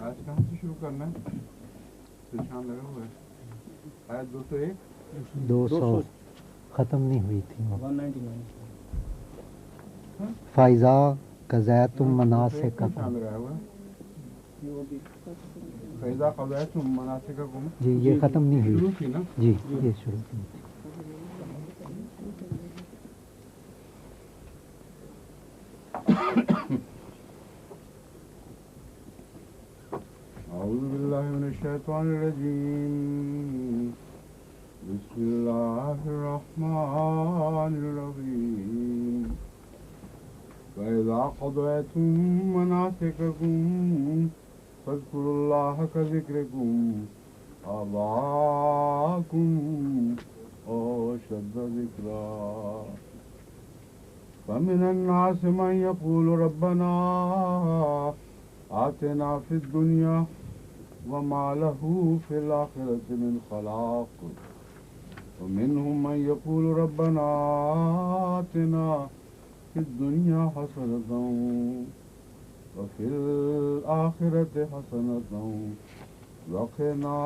آج کہاں سے شروع کرنا ہے؟ نشان لگا ہوا ہے آیت 201 200 ختم نہیں ہوئی تھی وہ. 199 فائزہ قضیتم مناسککم. نشان لگایا ہوا ہے فیضا قضیتم مناسککم. جی یہ ختم نہیں ہوئی. شروع تھی نا. جی یہ شروع کی تھی. أعوذ بالله من الشيطان الرجيم. بسم الله الرحمن الرحيم. فإذا قضيتم مناسككم فاذكروا الله كذكركم آباءكم أو أشد ذكرا. فمن الناس من يقول ربنا آتنا في الدنيا وما له في الآخرة من خلاق. ومنهم من يقول ربنا آتنا في الدنيا حسنة وفي الآخرة حسنة وقنا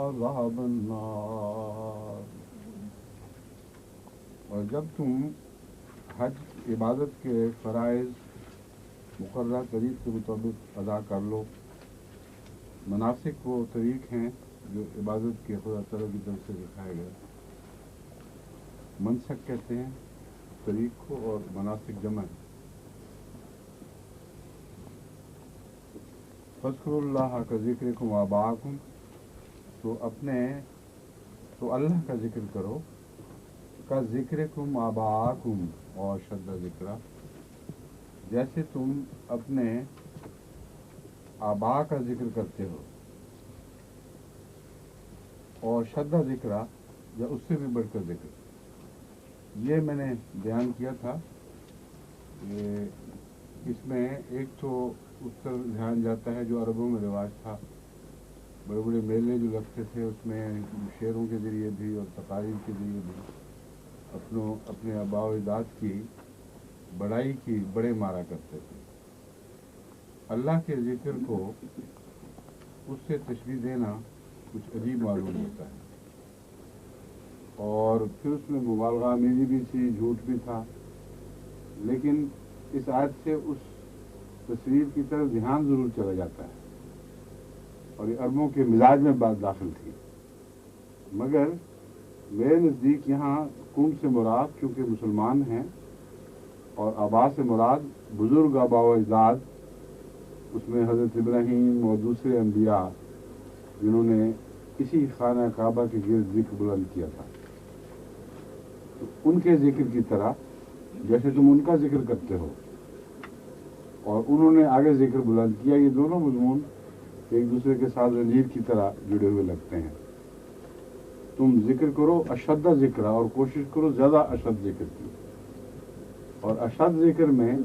عذاب النار. اور جب تم حج عبادت کے فرائض مقررہ طریق کے مطابق ادا کر لو. مناسک وہ طریق ہیں جو عبادت کے خدا تعالیٰ کی طرف سے دکھائے گئے. منسک کہتے ہیں طریق کو اور مناسک جمع ہے. فاذکروا اللہ کا ذکرکم آباءکم. تو اللہ کا ذکر کرو. کا ذکرکم آباءکم اور شد ذکرہ. جیسے تم اپنے آبا کا ذکر کرتے ہو. اور شدہ ذکرہ یا اس سے بھی بڑھ کر ذکر. یہ میں نے بیان کیا تھا کہ اس میں ایک تو اس پر دھیان جاتا ہے جو عربوں میں رواج تھا. بڑے بڑے میلے جو لگتے تھے اس میں شعروں کے ذریعے بھی اور تقاریر کے ذریعے بھی اپنے آباء و اجداد کی بڑائی کی بڑے مارا کرتے تھے. اللہ کے ذکر کو اس سے تشبیہ دینا کچھ عجیب معلوم ہوتا ہے. اور پھر اس میں مبالغہ آمیزی بھی تھی, جھوٹ بھی تھا. لیکن اس آیت سے اس تصویر کی طرف دھیان ضرور چلا جاتا ہے اور یہ عربوں کے مزاج میں بات داخل تھی. مگر میرے نزدیک یہاں قوم سے مراد چونکہ مسلمان ہیں اور آبا سے مراد بزرگ آبا و اجداد, اس میں حضرت ابراہیم اور دوسرے انبیاء جنہوں نے اسی خانہ کعبہ کے گرد ذکر بلند کیا تھا, تو ان کے ذکر کی طرح جیسے تم ان کا ذکر کرتے ہو اور انہوں نے آگے ذکر بلند کیا, یہ دونوں مضمون ایک دوسرے کے ساتھ زنجیر کی طرح جڑے ہوئے لگتے ہیں. تم ذکر کرو اشد ذکر اور کوشش کرو زیادہ اشد ذکر کی. اور اشد ذکر میں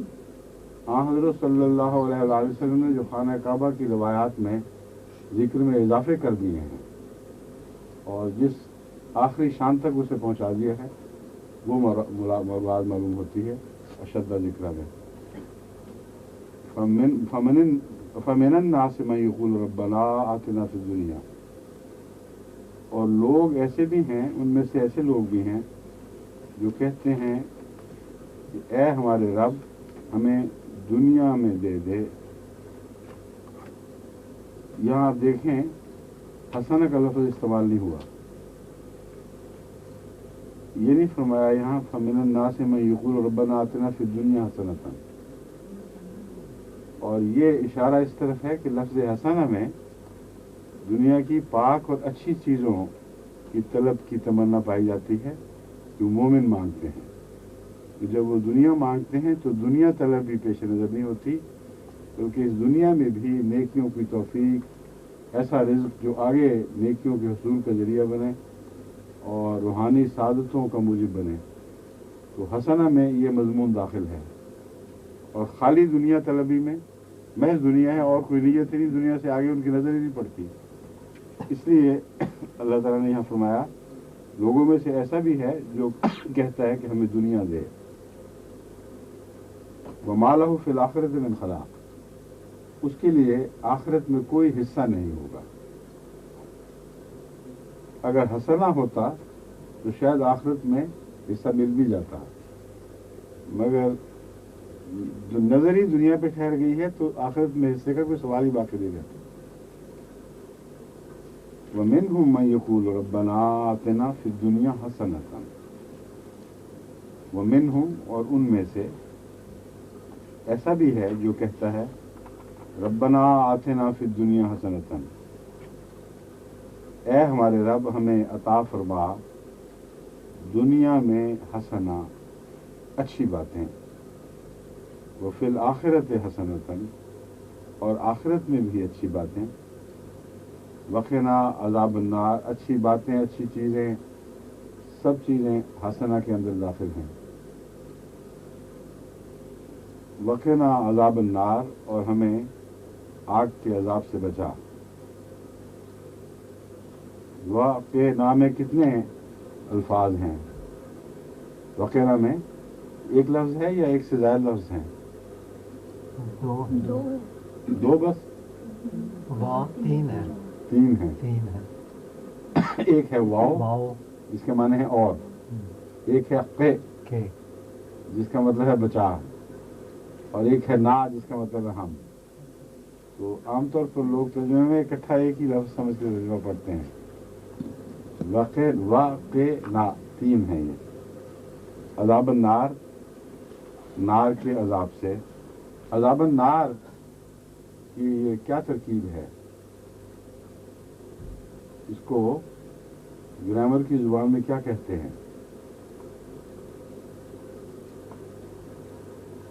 حضرت صلی اللہ علیہ وسلم نے جو خانہ کعبہ کی روایات میں ذکر میں اضافے کر دیے ہیں اور جس آخری شان تک اسے پہنچا دیا ہے وہ مراد معلوم ہوتی ہے اشد ذکر میں. فمن الناس من یقول ربنا آتنا فی الدنیا. اور لوگ ایسے بھی ہیں, ان میں سے ایسے لوگ بھی ہیں جو کہتے ہیں کہ اے ہمارے رب ہمیں دنیا میں دے دے. یہاں آپ دیکھیں حسنہ کا لفظ استعمال نہیں ہوا. یہ نہیں فرمایا یہاں فمن الناس من یقول ربنا آتنا فی الدنیا حسنۃ. اور یہ اشارہ اس طرف ہے کہ لفظ حسنہ میں دنیا کی پاک اور اچھی چیزوں کی طلب کی تمنا پائی جاتی ہے جو مومن مانگتے ہیں. جب وہ دنیا مانگتے ہیں تو دنیا طلب بھی پیش نظر نہیں ہوتی, بلکہ اس دنیا میں بھی نیکیوں کی توفیق, ایسا رزق جو آگے نیکیوں کے حصول کا ذریعہ بنے اور روحانی سعادتوں کا موجب بنے. تو حسنہ میں یہ مضمون داخل ہے. اور خالی دنیا طلبی میں محض دنیا ہے اور کوئی نیت نہیں, دنیا سے آگے ان کی نظر ہی نہیں پڑتی. اس لیے اللہ تعالیٰ نے یہاں فرمایا لوگوں میں سے ایسا بھی ہے جو کہتا ہے کہ ہمیں دنیا دے. وَمَا لَهُ فِي الْآخِرَةِ مِنْ خَلَاقٍ. اس کے لیے آخرت میں کوئی حصہ نہیں ہوگا. اگر حسنہ ہوتا تو شاید آخرت میں حصہ مل بھی جاتا، مگر جو نظر ہی دنیا پہ ٹھہر گئی ہے تو آخرت میں حصے کا کوئی سوال ہی باقی نہیں رہتا. وَمِنْهُمْ مَنْ يَقُولُ رَبَّنَا آتِنَا فِي الدُّنْيَا حَسَنَةً. وَمِنْهُمْ، اور ان میں سے ایسا بھی ہے جو کہتا ہے ربنا آتنا فی الدنیا حسنۃ، اے ہمارے رب ہمیں عطا فرما دنیا میں حسنہ، اچھی باتیں، وفی الآخرۃ حسنۃ، اور آخرت میں بھی اچھی باتیں، وقنا عذاب النار، اچھی باتیں، اچھی چیزیں، سب چیزیں حسنہ کے اندر داخل ہیں. وقنا عذاب النار، اور ہمیں آگ کے عذاب سے بچا. وقنا میں کتنے الفاظ ہیں؟ وقنا میں ایک لفظ ہے یا ایک سے زائد لفظ ہیں؟ دو بس؟ تین ہے. تین ہیں. ایک ہے واو واو جس کے معنی ہے اور، ایک ہے قے کے جس کا مطلب ہے بچا، اور ایک ہے نا جس کا مطلب ہے ہم. تو عام طور پر لوگ ترجمے میں اکٹھا ایک ہی لفظ سمجھ کے ترجمہ پڑھتے ہیں. نا تین ہیں یہ. عذاب النار، نار کے عذاب سے. عذاب النار کی یہ کیا ترکیب ہے؟ اس کو گرامر کی زبان میں کیا کہتے ہیں؟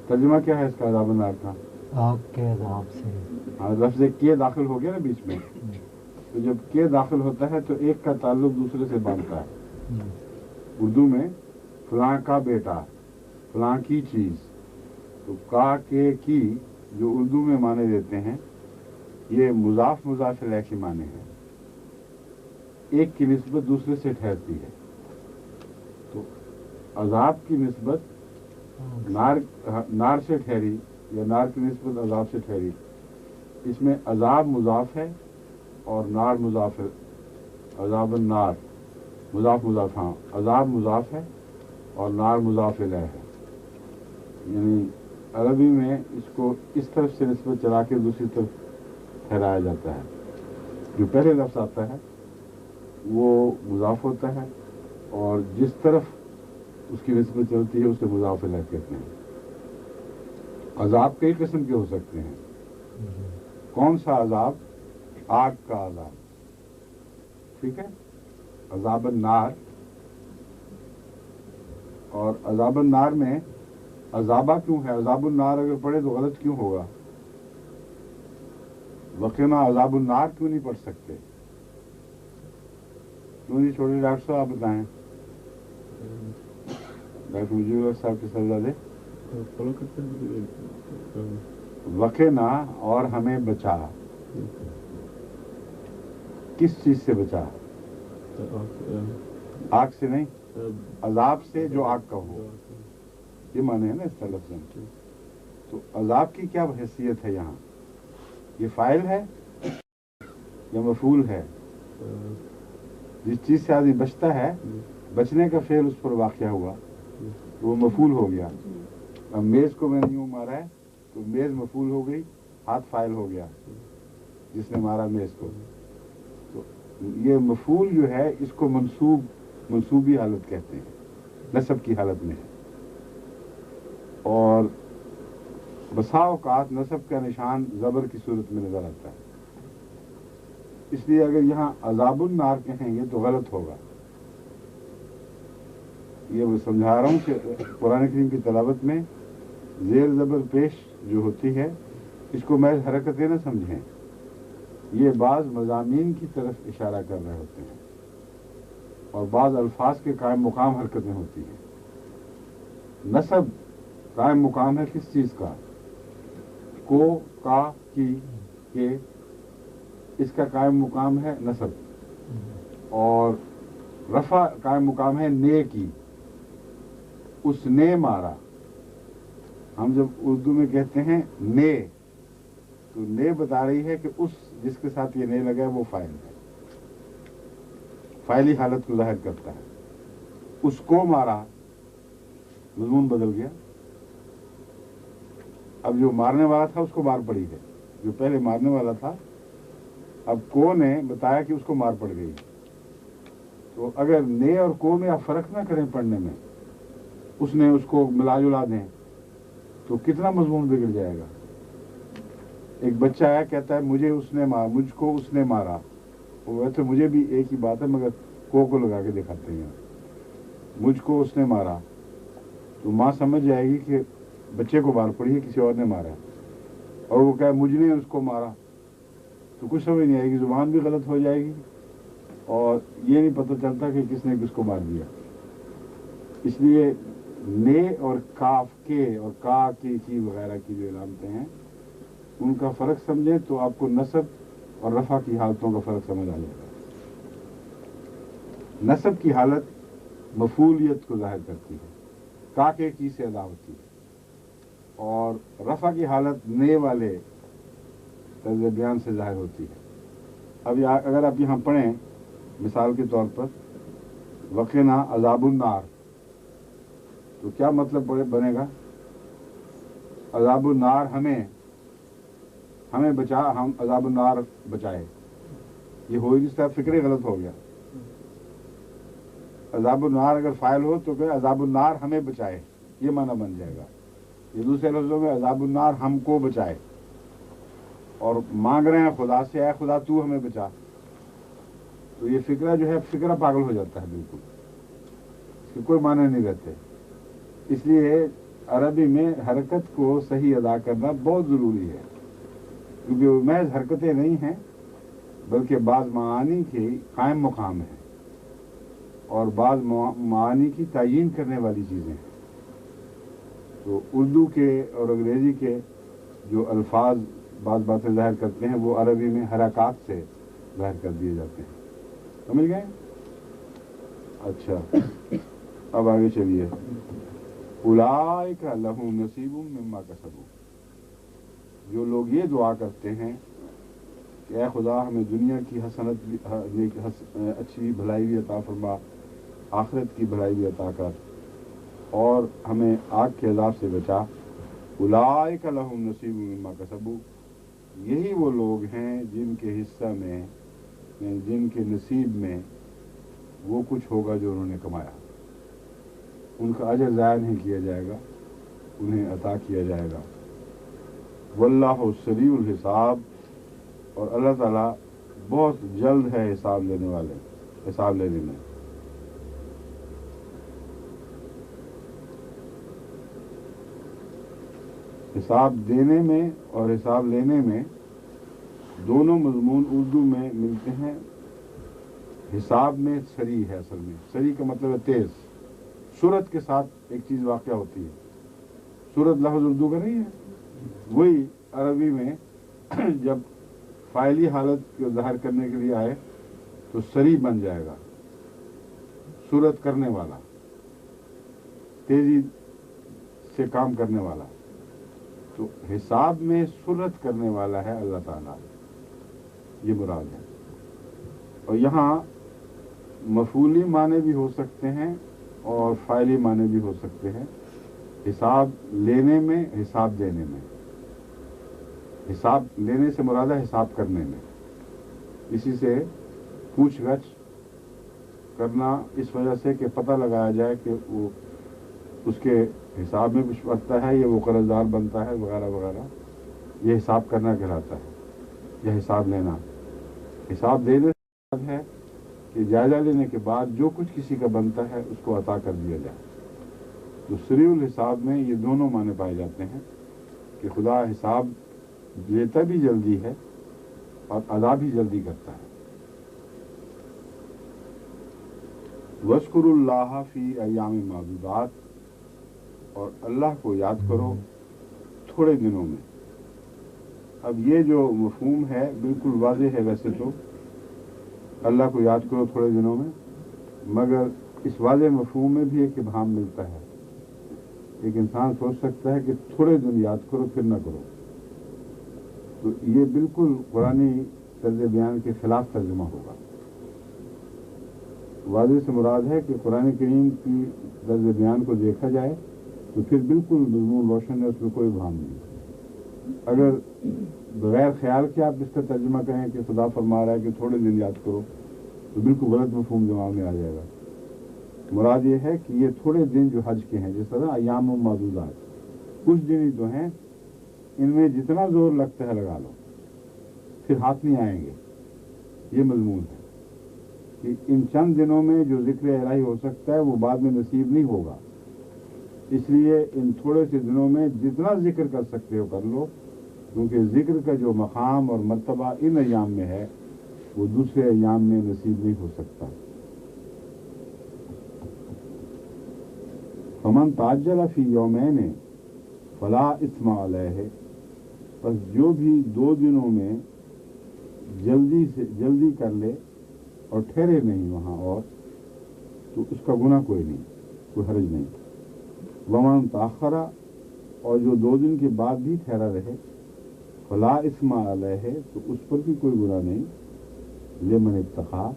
ترجمہ کیا ہے اس کا عذاب النار کا؟ آگ کے عذاب سے. ہاں، لفظ کے داخل ہو گیا نا بیچ میں، تو جب کے داخل ہوتا ہے تو ایک کا تعلق دوسرے سے باندھتا ہے. اردو میں فلاں کا بیٹا، فلاں کی چیز، تو کا کے کی جو اردو میں معنی دیتے ہیں یہ مضاف مضاف الیہ کے معنی ہیں، ایک کی نسبت دوسرے سے ٹھہرتی ہے. تو عذاب کی نسبت نار سے ٹھہری یا نار کی نسبت عذاب سے ٹھہری. اس میں عذاب مضاف ہے اور نار مضاف ہے. عذاب النار مضاف مضاف، ہاں عذاب مضاف ہے اور نار مضاف الیہ ہے. یعنی عربی میں اس کو اس طرف سے نسبت چلا کے دوسری طرف ٹھہرایا جاتا ہے. جو پہلے لفظ آتا ہے وہ مضاف ہوتا ہے اور جس طرف اس کی نسبت چلتی ہے اسے مضاف الیہ کہتے ہیں. عذاب کئی قسم کے ہو سکتے ہیں. کون سا عذاب؟ آگ کا عذاب، ٹھیک ہے، عذاب النار. اور عذاب النار میں عذابہ کیوں ہے؟ عذاب النار اگر پڑھے تو غلط کیوں ہوگا؟ وقنا عذاب النار کیوں نہیں پڑھ سکتے؟ کیوں نہیں چھوٹے ڈاکٹر صاحب آپ بتائیں، ڈاکٹر مجیب الحق صاحب کے سرزادے. وقنا اور ہمیں بچا، کس چیز سے بچا؟ آگ سے نہیں، عذاب سے جو آگ کا ہو، یہ معنی ہے نا اس کا لفظ. تو عذاب کی کیا حیثیت ہے یہاں؟ یہ فاعل ہے یا مفعول ہے؟ جس چیز سے آدمی بچتا ہے، بچنے کا فعل اس پر واقع ہوا تو وہ مفعول ہو گیا. اب میز کو میں نے یوں مارا ہے تو میز مفعول ہو گئی، ہاتھ فاعل ہو گیا جس نے مارا میز کو. تو یہ مفعول جو ہے اس کو منصوبی حالت کہتے ہیں، نصب کی حالت میں ہے. اور بسا اوقات نصب کا نشان زبر کی صورت میں نظر آتا ہے. اس لیے اگر یہاں عذاب النار کہیں گے تو غلط ہوگا. یہ میں سمجھا رہا ہوں کہ قرآن کریم کی تلاوت میں زیر زبر پیش جو ہوتی ہے اس کو محض حرکتیں نہ سمجھیں، یہ بعض مضامین کی طرف اشارہ کر رہے ہوتے ہیں اور بعض الفاظ کے قائم مقام حرکتیں ہوتی ہیں. نصب قائم مقام ہے کس چیز کا؟ کو، کا، کی، کے، اس کا قائم مقام ہے نصب. اور رفع قائم مقام ہے نے کی، اس نے مارا. ہم جب اردو میں کہتے ہیں نے تو نے بتا رہی ہے کہ اس جس کے ساتھ یہ نے لگا ہے وہ فاعل ہے، فاعلی حالت کو ظاہر کرتا ہے. اس کو مارا، مضمون بدل گیا. اب جو مارنے والا تھا اس کو مار پڑی ہے، جو پہلے مارنے والا تھا اب کو نے بتایا کہ اس کو مار پڑ گئی. تو اگر نے اور کو میں آپ فرق نہ کریں پڑھنے میں، اس نے اس کو ملا جلا دیں تو کتنا مضمون بگڑ جائے گا. ایک بچہ ہے کہتا ہے مجھ کو اس نے مارا، ویسے مجھے بھی ایک ہی بات ہے مگر کو لگا کے دکھاتے ہیں. مجھ کو اس نے مارا تو ماں سمجھ جائے گی کہ بچے کو مار پڑی ہے، کسی اور نے مارا ہے. اور وہ کہے مجھ نے اس کو مارا تو کچھ سمجھ نہیں آئے گی، زبان بھی غلط ہو جائے گی اور یہ نہیں پتہ چلتا کہ کس نے کس کو مار دیا. اس لیے نے اور کاف کے اور کا کے کی وغیرہ کی جو علامتیں ہیں ان کا فرق سمجھیں تو آپ کو نصب اور رفع کی حالتوں کا فرق سمجھ آ جائے گا. نصب کی حالت مفعولیت کو ظاہر کرتی ہے، کا کے کی سے ادا ہوتی ہے، اور رفع کی حالت نے والے طرز بیان سے ظاہر ہوتی ہے. اب اگر آپ یہاں پڑھیں مثال کے طور پر وقنا عذاب النار، تو کیا مطلب بنے گا؟ عذاب النار ہمیں بچا، ہم عذاب النار بچائے. یہ ہوئی جس طرح فکر غلط ہو گیا. عذاب النار اگر فاعل ہو تو کہ عذاب النار ہمیں بچائے، یہ معنی بن جائے گا. یہ دوسرے لفظوں میں عذاب النار ہم کو بچائے، اور مانگ رہے ہیں خدا سے اے خدا تو ہمیں بچا. تو یہ فکرہ جو ہے فکرہ پاگل ہو جاتا ہے بالکل، اس کے کوئی معنی نہیں رہتے. اس لیے عربی میں حرکت کو صحیح ادا کرنا بہت ضروری ہے، کیونکہ وہ محض حرکتیں نہیں ہیں بلکہ بعض معانی کے قائم مقام ہیں اور بعض معانی کی تعیین کرنے والی چیزیں ہیں. تو اردو کے اور انگریزی کے جو الفاظ بعض باتیں ظاہر کرتے ہیں وہ عربی میں حرکات سے ظاہر کر دیے جاتے ہیں. سمجھ گئے؟ اچھا اب آگے چلیے. اولئک لہم نصیب مما کسبوا، جو لوگ یہ دعا کرتے ہیں کہ اے خدا ہمیں دنیا کی حسنت اچھی بھلائی بھی عطا فرما، آخرت کی بھلائی بھی عطا کر، اور ہمیں آگ کے عذاب سے بچا. اولئک لہم نصیب مما کسبوا، یہی وہ لوگ ہیں جن کے حصہ میں، جن کے نصیب میں وہ کچھ ہوگا جو انہوں نے کمایا. ان کا اجر ضائع نہیں کیا جائے گا، انہیں عطا کیا جائے گا. واللہ سریع الحساب، اور اللہ تعالیٰ بہت جلد ہے حساب لینے میں. حساب دینے میں اور حساب لینے میں دونوں مضمون اردو میں ملتے ہیں. حساب میں سری ہے، اصل میں سری کا مطلب ہے تیز. صورت کے ساتھ ایک چیز واقع ہوتی ہے. صورت لفظ اردو کا نہیں ہے، وہی عربی میں جب فاعلی حالت کو ظاہر کرنے کے لیے آئے تو سری بن جائے گا، صورت کرنے والا، تیزی سے کام کرنے والا. تو حساب میں صورت کرنے والا ہے اللہ تعالیٰ، یہ مراد ہے. اور یہاں مفعولی معنی بھی ہو سکتے ہیں اور فاعلی معنی بھی ہو سکتے ہیں. حساب لینے میں، حساب دینے میں. حساب لینے سے مراد ہے حساب کرنے میں، اسی سے پوچھ گچھ کرنا اس وجہ سے کہ پتہ لگایا جائے کہ وہ اس کے حساب میں کچھ بنتا ہے یا وہ قرض دار بنتا ہے وغیرہ وغیرہ. یہ حساب کرنا کہلاتا ہے یا حساب لینا. حساب دینے سے مراد ہے کہ جائزہ لینے کے بعد جو کچھ کسی کا بنتا ہے اس کو عطا کر دیا جائے. تو سریع الحساب میں یہ دونوں معنی پائے جاتے ہیں کہ خدا حساب لیتا بھی جلدی ہے اور ادا بھی جلدی کرتا ہے. وَاذْكُرُوا اللَّهَ فِي أَيَّامٍ مَّعْدُودَاتٍ، اور اللہ کو یاد کرو تھوڑے دنوں میں. اب یہ جو مفہوم ہے بالکل واضح ہے ویسے تو، اللہ کو یاد کرو تھوڑے دنوں میں، مگر اس واضح مفہوم میں بھی ایک ابہام ملتا ہے. ایک انسان سوچ سکتا ہے کہ تھوڑے دن یاد کرو پھر نہ کرو. تو یہ بالکل قرآنی طرز بیان کے خلاف ترجمہ ہوگا. واضح سے مراد ہے کہ قرآن کریم کی طرز بیان کو دیکھا جائے تو پھر بالکل مضمون روشن ہے, اس میں کوئی بھام نہیں. اگر بغیر خیال کے آپ اس کا ترجمہ کریں کہ خدا فرما رہا ہے کہ تھوڑے دن یاد کرو, تو بالکل غلط مفہوم دماغ میں آ جائے گا. مراد یہ ہے کہ یہ تھوڑے دن جو حج کے ہیں, جس طرح ایام و معدودات, کچھ دن ہی تو ہیں, ان میں جتنا زور لگتا ہے لگا لو, پھر ہاتھ نہیں آئیں گے. یہ مضمون ہے کہ ان چند دنوں میں جو ذکر الہی ہو سکتا ہے وہ بعد میں نصیب نہیں ہوگا. اس لیے ان تھوڑے سے دنوں میں جتنا ذکر کر سکتے ہو کر لو, کیونکہ ذکر کا جو مقام اور مرتبہ ان ایام میں ہے وہ دوسرے ایام میں نصیب نہیں ہو سکتا. فمن تعجل فی یومین فلا اثم علیہ, پس جو بھی 2 دنوں میں جلدی کر لے اور ٹھہرے نہیں وہاں, اور تو اس کا گناہ کوئی نہیں, کوئی حرج نہیں. ومن تاخر, اور جو 2 دن کے بعد بھی ٹھہرا رہے, فلا اثم علیہ, تو اس پر بھی کوئی گناہ نہیں. لمن اتقی,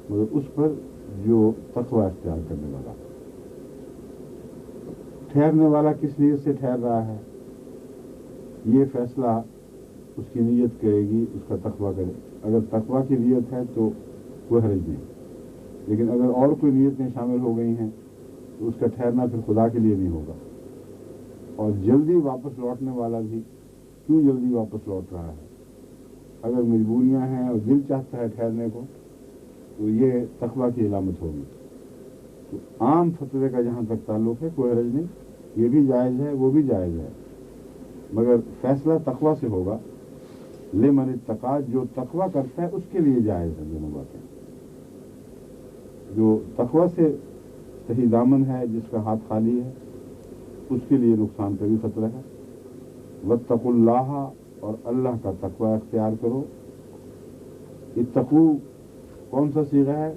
مگر اس پر جو تقوی اختیار کرنے والا. ٹھہرنے والا کس نیت سے ٹھہر رہا ہے, یہ فیصلہ اس کی نیت کرے گی, اس کا تقوی کرے. اگر تقوی کی نیت ہے تو کوئی حرج نہیں, لیکن اگر اور کوئی نیتیں شامل ہو گئی ہیں تو اس کا ٹھہرنا پھر خدا کے لیے نہیں ہوگا. اور جلدی واپس لوٹنے والا بھی کیوں جلدی واپس لوٹ رہا ہے؟ اگر مجبوریاں ہیں اور دل چاہتا ہے ٹھہرنے کو, تو یہ تقوی کی علامت ہوگی. تو عام فتوے کا جہاں تک تعلق ہے کوئی حرج نہیں, یہ بھی جائز ہے وہ بھی جائز ہے, مگر فیصلہ تقوی سے ہوگا. لمن اتقی, جو تقوی کرتا ہے اس کے لیے جائز ہے دونوں باتیں. جو تقوی سے صحیح دامن ہے, جس کا ہاتھ خالی ہے, اس کے لیے نقصان کا بھی خطرہ ہے. واتقوا اللہ, اور اللہ کا تقوی اختیار کرو. اتقو کون سا صیغہ ہے؟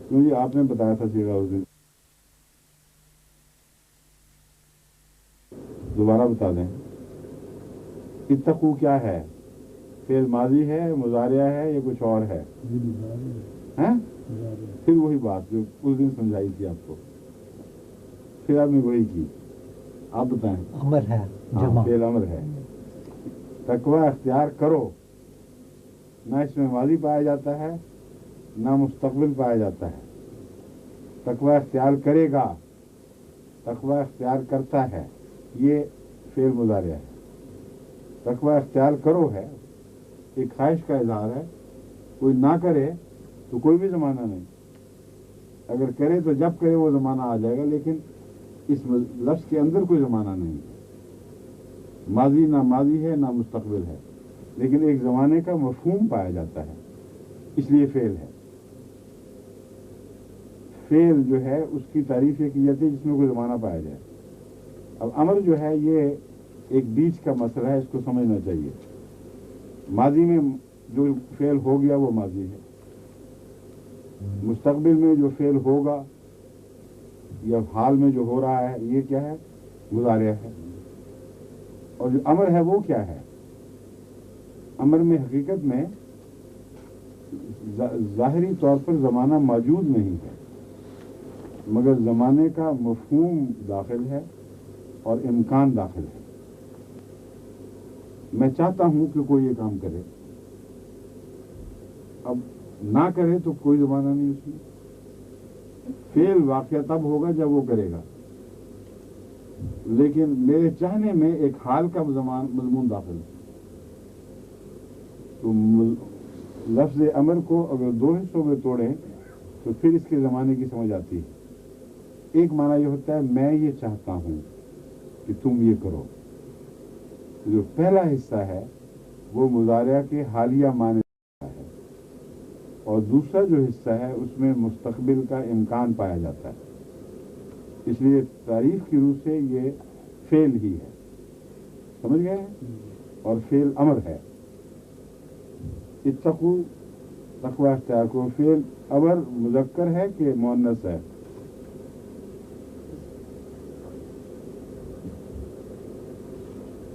کیونکہ آپ نے بتایا تھا صیغہ اس دن, دوبارہ بتا دیں. اتقو کیا ہے؟ فعل ماضی ہے, مضارع ہے, یا کچھ اور ہے؟ پھر وہی بات جو اس دن سمجھائی تھی آپ کو, پھر آپ نے وہی کی. آپ بتائیں. امر ہے, فعل امر ہے. تقوی اختیار کرو, نہ اس میں ماضی پایا جاتا ہے نہ مستقبل پایا جاتا ہے. تقوی اختیار کرے گا, تقوی اختیار کرتا ہے, یہ فعل مضارع ہے. تقوی اختیار کرو ہے ایک خواہش کا اظہار ہے. کوئی نہ کرے تو کوئی بھی زمانہ نہیں, اگر کرے تو جب کرے وہ زمانہ آ جائے گا, لیکن اس لفظ کے اندر کوئی زمانہ نہیں ہے. ماضی نہ ماضی ہے نہ مستقبل ہے, لیکن ایک زمانے کا مفہوم پایا جاتا ہے, اس لیے فعل ہے. فعل جو ہے اس کی تعریف یہ کی جاتی ہے جس میں کوئی زمانہ پایا جائے. اب امر جو ہے یہ ایک بیچ کا مسئلہ ہے, اس کو سمجھنا چاہیے. ماضی میں جو فعل ہو گیا وہ ماضی ہے, مستقبل میں جو فعل ہوگا یا حال میں جو ہو رہا ہے یہ کیا ہے؟ مضارع ہے. اور جو امر ہے وہ کیا ہے؟ امر میں حقیقت میں ظاہری طور پر زمانہ موجود نہیں ہے, مگر زمانے کا مفہوم داخل ہے اور امکان داخل ہے. میں چاہتا ہوں کہ کوئی یہ کام کرے, اب نہ کرے تو کوئی زمانہ نہیں اس میں. فعل واقعہ تب ہوگا جب وہ کرے گا, لیکن میرے چاہنے میں ایک حال کا مضمون داخل ہے. تو لفظ امر کو اگر 2 حصوں میں توڑیں تو پھر اس کے زمانے کی سمجھ آتی ہے. ایک معنی یہ ہوتا ہے میں یہ چاہتا ہوں کہ تم یہ کرو. جو پہلا حصہ ہے وہ مضارع کے حالیہ معنی ہے, اور دوسرا جو حصہ ہے اس میں مستقبل کا امکان پایا جاتا ہے. اس لیے تعریف کی روح سے یہ فعل ہی ہے, سمجھ گئے, اور فعل امر ہے. اتقو, تقوی اختیار کو. فعل امر مذکر ہے کہ مؤنث ہے؟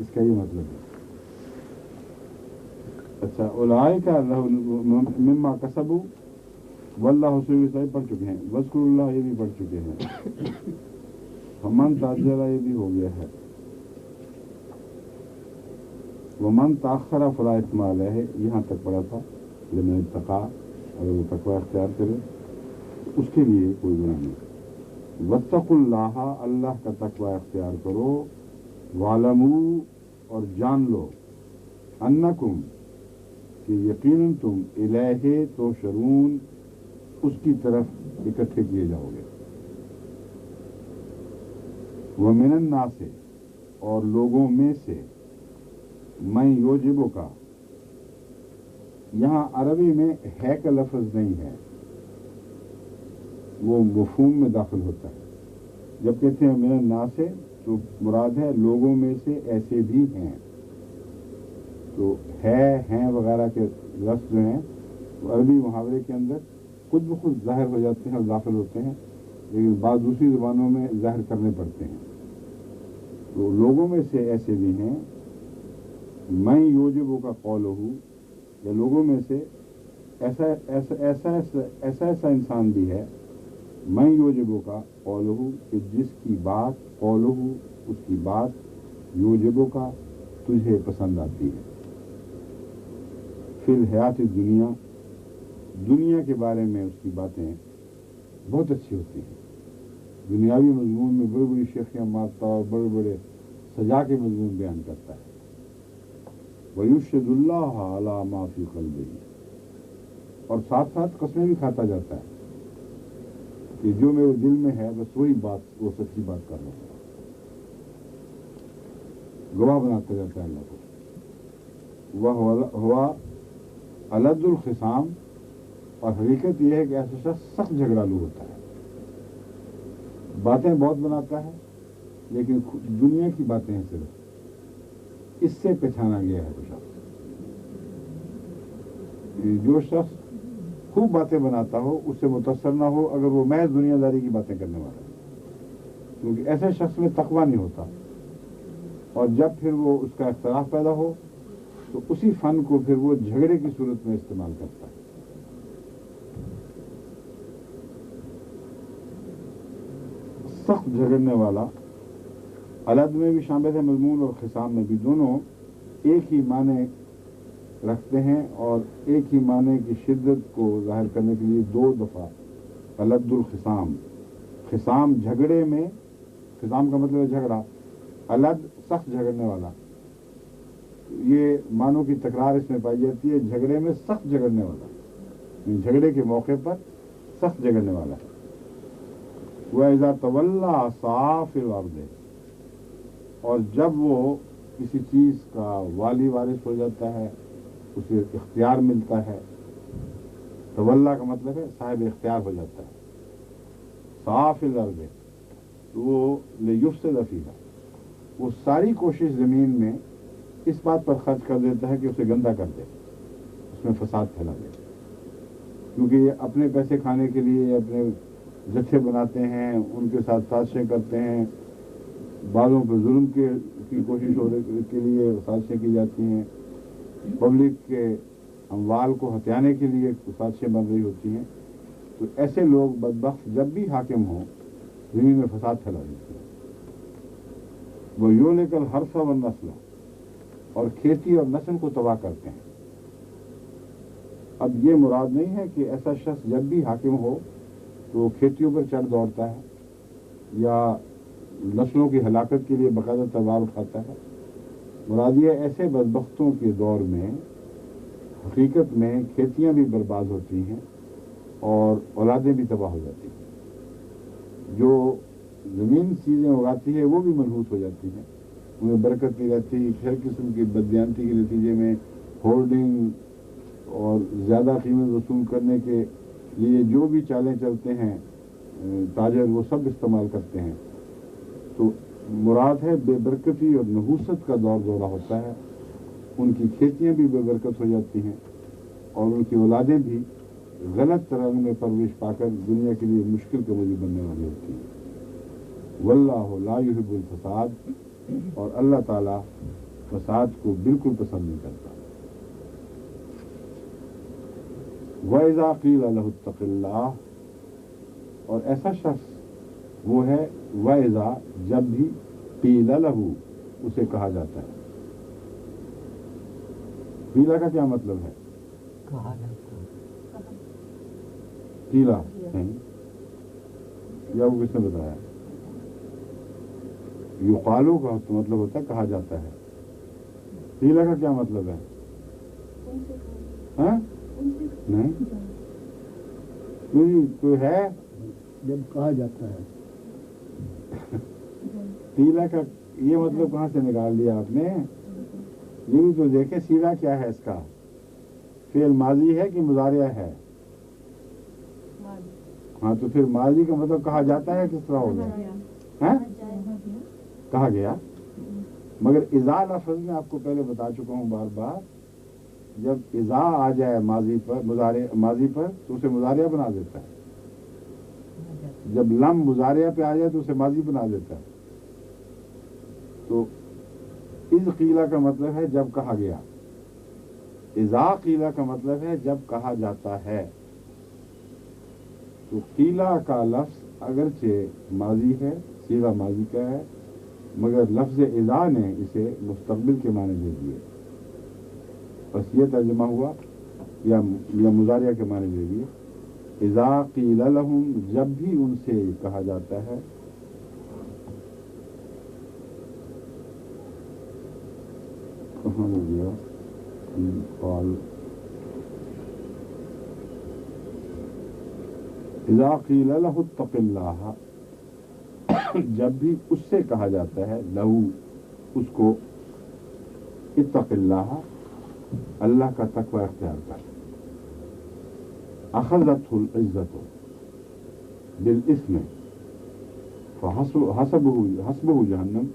اس کا یہ مطلب ہے. اچھا اولئک مما کسبوا واللہ سے پڑھ چکے ہیں, وذکر اللہ یہ بھی پڑھ چکے ہیں, فمن تعجل یہ بھی ہو گیا ہے, ومن تاخر فلا اثم علیہ یہاں تک پڑھا تھا, لمن اتقى اگر وہ تقوی اختیار کرے اس کے لیے کوئی گناہ نہیں. واتقوا اللہ اللہ کا تقوی اختیار کرو, وَاعْلَمُوا اور جان لو, انکم کہ یقیناً تم الیہ تحشرون اس کی طرف اکٹھے کیے جاؤ گے. ومن الناس اور لوگوں میں سے, من یعجبک یہاں عربی میں ہے کا لفظ نہیں ہے, وہ مفہوم میں داخل ہوتا ہے. جب کہتے ہیں من الناس تو مراد ہے لوگوں میں سے ایسے بھی ہیں. تو ہیں وغیرہ کے لفظ جو ہیں وہ عربی محاورے کے اندر خود بخود ظاہر ہو جاتے ہیں اور داخل ہوتے ہیں, لیکن بعض دوسری زبانوں میں ظاہر کرنے پڑتے ہیں. تو لوگوں میں سے ایسے بھی ہیں, میں یوجبو کا قول ہوں, یا لوگوں میں سے ایسا انسان بھی ہے, میں یوجبو کا قول ہوں کہ جس کی بات قول ہوں اس کی بات یوجبو کا تجھے پسند آتی ہے. فی الحیات دنیا دنیا کے بارے میں اس کی باتیں بہت اچھی ہوتی ہیں. دنیاوی مضمون میں بڑی بڑی شیخیاں مارتا اور بڑے بڑے سجا کے مضمون بیان کرتا ہے. وَيُشْهِدُ اللَّهَ عَلَى مَا فِي قَلْبِهِ اور ساتھ ساتھ قسمیں بھی کھاتا جاتا ہے کہ جو میرے دل میں ہے بس وہی بات, وہ سچی بات کر رہا ہوں, گواہ بناتا جاتا ہے اللہ کو. وہ ہوا الد الخصام, اور حقیقت یہ ہے کہ ایسا شخص سخت جھگڑالو ہوتا ہے, باتیں بہت بناتا ہے لیکن دنیا کی باتیں ہیں صرف, اس سے پہچانا گیا ہے. وہ شخص جو شخص خوب باتیں بناتا ہو اس سے متاثر نہ ہو اگر وہ محض دنیا داری کی باتیں کرنے والا ہے, کیونکہ ایسے شخص میں تقویٰ نہیں ہوتا. اور جب پھر وہ اس کا اختلاف پیدا ہو تو اسی فن کو پھر وہ جھگڑے کی صورت میں استعمال کرتا ہے. سخت جھگڑنے والا الد میں بھی شامل ہے مضمون, اور خصام میں بھی, دونوں ایک ہی معنی رکھتے ہیں اور ایک ہی معنی کی شدت کو ظاہر کرنے کے لیے دو دفعہ الد الخصام. خصام جھگڑے میں, خصام کا مطلب ہے جھگڑا, الد سخت جھگڑنے والا, یہ معنوں کی تکرار اس میں پائی جاتی ہے. جھگڑے میں سخت جھگڑنے والا, جھگڑے کے موقع پر سخت جھگڑنے والا ہے. وَإِذَا تَوَلَّىٰ سَعَىٰ فِي الْأَرْضِ اور جب وہ کسی چیز کا والی وارث ہو جاتا ہے, اسے اختیار ملتا ہے. تولا کا مطلب ہے صاحب اختیار ہو جاتا ہے. سعیٰ فی الارض وہ لیفسد فیہا, وہ ساری کوشش زمین میں اس بات پر خرچ کر دیتا ہے کہ اسے گندا کر دے, اس میں فساد پھیلا دے. کیونکہ یہ اپنے پیسے کھانے کے لیے اپنے جتھے بناتے ہیں, ان کے ساتھ سازشیں کرتے ہیں, بعضوں پہ ظلم کی کوشش کے لیے سازشیں کی جاتی ہیں, پبلک کے اموال کو ہتھیانے کے لیے سازشیں بن رہی ہوتی ہیں. تو ایسے لوگ بدبخت جب بھی حاکم ہوں زمین میں فساد پھیلا دیتے ہیں. وہ یہلک الحرث والنسل اور کھیتی اور نسل کو تباہ کرتے ہیں. اب یہ مراد نہیں ہے کہ ایسا شخص جب بھی حاکم ہو تو وہ کھیتیوں پر چڑھ دوڑتا ہے یا نسلوں کی ہلاکت کے لیے باقاعدہ تلوار اٹھاتا ہے. مراد یہ ایسے بدبختوں کے دور میں حقیقت میں کھیتیاں بھی برباد ہوتی ہیں اور اولادیں بھی تباہ ہو جاتی ہیں. جو زمین چیزیں اگاتی ہے وہ بھی منحوس ہو جاتی ہیں, انہیں برکت نہیں رہتی. ہر قسم کی بددیانتی کے نتیجے میں ہولڈنگ اور زیادہ قیمت وصول کرنے کے لیے جو بھی چالیں چلتے ہیں تاجر وہ سب استعمال کرتے ہیں. تو مراد ہے بے برکتی اور نحوست کا دور دورہ ہوتا ہے. ان کی کھیتیاں بھی بے برکت ہو جاتی ہیں اور ان کی اولادیں بھی غلط رنگ میں پرورش پا کر دنیا کے لیے مشکل کا موجب بننے والی ہوتی ہیں. واللہ لا یحب الفساد اور اللہ تعالیٰ فساد کو بالکل پسند نہیں کرتا. وَإِذَا قِيلَ لَهُ اتَّقِ اللَّهَ، اور ایسا شخص وہ ہے وَإِذَا، جب بھی قِيلَ لَهُ، اسے کہا جاتا ہے. قیلا کا کیا مطلب ہے؟ کہا جاتا ہے. قیلا نہیں، یا وہ کس نے بتایا؟ یقالو کا تو مطلب ہوتا ہے کہا جاتا ہے. قیلا کا کیا مطلب ہے؟ ہاں نہیں کوئی ہے جب کہا جاتا ہے. قیلا کا یہ مطلب کہاں سے نکال دیا آپ نے؟ یہ بھی تو دیکھیں سیدھا کیا ہے اس کا. فعل ماضی ہے کہ مضارع ہے؟ ہاں تو پھر ماضی کا مطلب کہا جاتا ہے کس طرح ہو گیا؟ ہاں کہا گیا. مگر اذا لفظ میں آپ کو پہلے بتا چکا ہوں بار بار، جب اذا آ جائے ماضی پر، ماضی پر، تو اسے مضارع بنا دیتا ہے. جب لم مضارع پہ آ جائے تو اسے ماضی بنا دیتا ہے. تو اذ قیلا کا مطلب ہے جب کہا گیا، اذا قیلا کا مطلب ہے جب کہا جاتا ہے. تو قیلا کا لفظ اگرچہ ماضی ہے، صیغہ ماضی کا ہے، مگر لفظ اذا نے اسے مستقبل کے معنی دے دیے. بس یہ ترجمہ ہوا، یا مضارع کے معنی دے دیے. اذا قیل لہم، جب بھی ان سے کہا جاتا ہے. کہاں ہو گیا قال؟ اذا قیل لہ اتق اللہ، جب بھی اس سے کہا جاتا ہے، لہو اس کو، اتق اللہ، اللہ کا تقوی اختیار کر. اخذته العزت بالاسم فحسبه جہنم،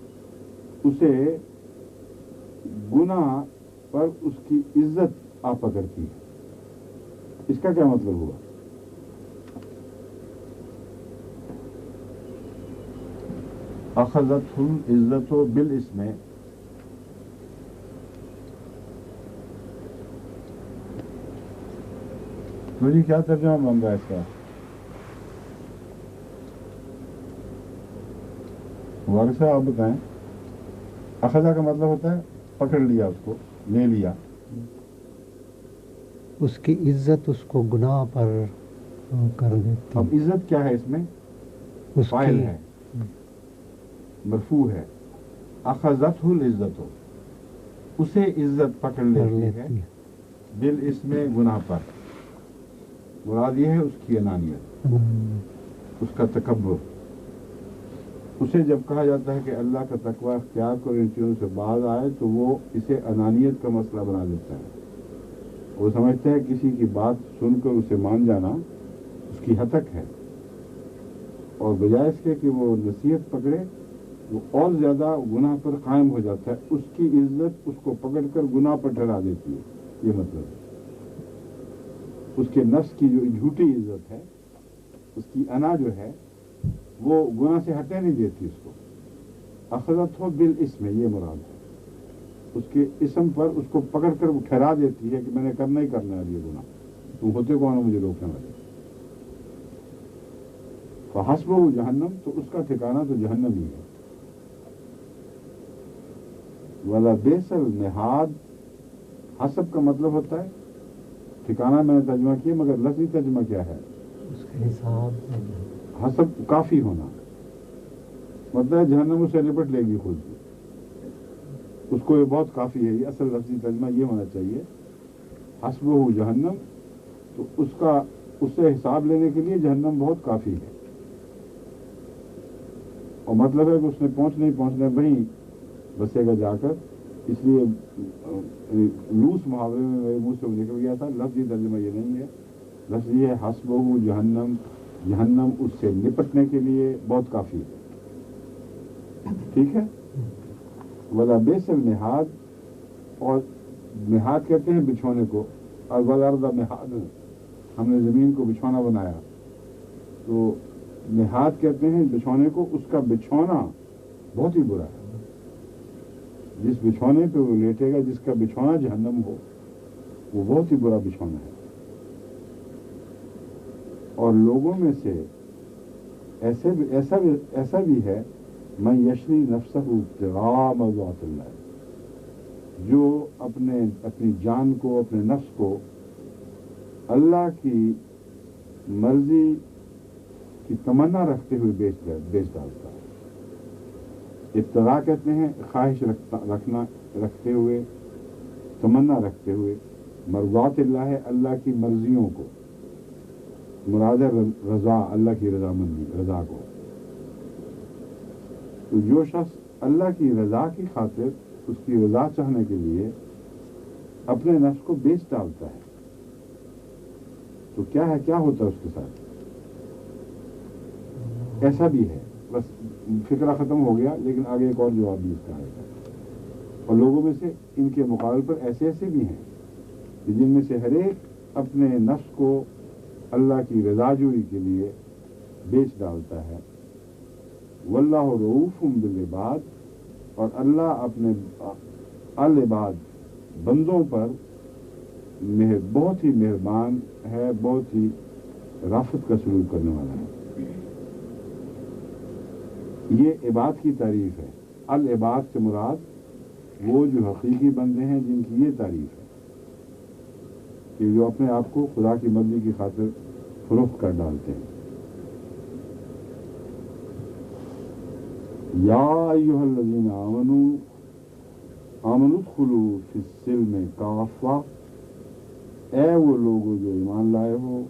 اسے گناہ پر اس کی عزت آ پکڑتی ہے. اس کا کیا مطلب ہوا؟ اخذته العزت بالاسم، تو جی کیا ترجمہ بن رہا ہے اس کا؟ وارث صاحب آپ بتائیں. اخذہ کا مطلب ہوتا ہے پکڑ لیا، اس کو لے لیا. اس کی عزت اس کو گناہ پر کر دیتی. اب عزت کیا ہے اس میں؟ اس فاعل کی ہے، مرفوع ہے. اخذتہ العزت، اسے عزت پکڑ لیتی ہے، بالاسم، گناہ پر. مراد یہ ہے اس کی انانیت، اس کا تکبر. اسے جب کہا جاتا ہے کہ اللہ کا تقوی اختیار کر ان چیزوں سے باز آئے، تو وہ اسے انانیت کا مسئلہ بنا دیتا ہے. وہ سمجھتا ہے کسی کی بات سن کر اسے مان جانا اس کی ہتک ہے، اور بجائے اس کے کہ وہ نصیحت پکڑے، وہ اور زیادہ گناہ پر قائم ہو جاتا ہے. اس کی عزت اس کو پکڑ کر گناہ پر ٹھہرا دیتی ہے. یہ مطلب ہے اس کے نفس کی جو جھوٹی عزت ہے، اس کی انا جو ہے، وہ گناہ سے ہٹے نہیں دیتی اس کو. اخذت ہو بالاسم، یہ مراد ہے. اس کے اسم پر اس کو پکڑ کر وہ ٹھہرا دیتی ہے کہ میں نے کرنا ہی کرنا ہے یہ گناہ، تم ہوتے کون ہو مجھے روکنے والے. فحسبہ جہنم، تو اس کا ٹھکانہ تو جہنم ہی ہے. وَلَبِئْسَ الْمِہَادُ، حسب کا مطلب ہوتا ہے ٹھکانہ، میں نے ترجمہ کیا، مگر لفظی ترجمہ کیا ہے؟ اس کے حساب سے حسب کافی ہونا، مطلب جہنم اسے لپٹ لے گی خود، اس کو یہ بہت کافی ہے. یہ اصل لفظی ترجمہ یہ ہونا چاہیے، حسبہ جہنم، تو اس سے حساب لینے کے لیے جہنم بہت کافی ہے. اور مطلب ہے کہ اس نے پہنچنا وہیں بسے گا جا کر. اس لیے لوس محاورے میں میرے منہ سے نکل گیا تھا، لفظی ترجمہ یہ نہیں ہے. لفظ یہ ہے حسبہ جہنم، جہنم اس سے نپٹنے کے لیے بہت کافی ہے. ٹھیک ہے. وَلَبِئْسَ الْمِہَادُ، اور مہاد کہتے ہیں بچھونے کو، اور وَالْأَرْضَ مِہَادًا، ہم نے زمین کو بچھونا بنایا. تو مہاد کہتے ہیں بچھونے کو، اس کا بچھونا بہت ہی برا ہے. جس بچھونے پہ وہ لیٹے گا، جس کا بچھونا جہنم ہو، وہ بہت ہی برا بچھونا ہے۔ اور لوگوں میں سے ایسا بھی ہے من یشری نفسہ ابتغاء مرضات اللہ، جو اپنی جان کو، اپنے نفس کو اللہ کی مرضی کی تمنا رکھتے ہوئے بیچ ڈالتا ہے۔ ابتغاء کہتے ہیں خواہش رکھتے ہوئے، تمنا رکھتے ہوئے، مرضات اللہ ہے اللہ کی مرضیوں کو، مراد رضا، اللہ کی رضا کو۔ تو جو شخص اللہ کی رضا کی خاطر، اس کی رضا چاہنے کے لیے اپنے نفس کو بیچ ڈالتا ہے، تو کیا ہوتا ہے اس کے ساتھ؟ ایسا بھی ہے، بس فکرہ ختم ہو گیا، لیکن آگے ایک اور جواب بھی اس کا آئے گا۔ اور لوگوں میں سے ان کے مقابل پر ایسے بھی ہیں کہ جن میں سے ہر ایک اپنے نفس کو اللہ کی رضا جوئی کے لیے بیچ ڈالتا ہے۔ واللہ رؤوف بالعباد، اور اللہ اپنے العباد بندوں پر بہت ہی مہربان ہے، بہت ہی رافت کا سلوک کرنے والا ہے۔ یہ عباد کی تعریف ہے۔ العباد سے مراد وہ جو حقیقی بندے ہیں، جن کی یہ تعریف ہے کہ جو اپنے آپ کو خدا کی مرضی کی خاطر فروخت کر ڈالتے ہیں۔ یا ایھا الذین آمنوا ادخلوا فی السلم کافہ، اے وہ لوگوں جو ایمان لائے ہو۔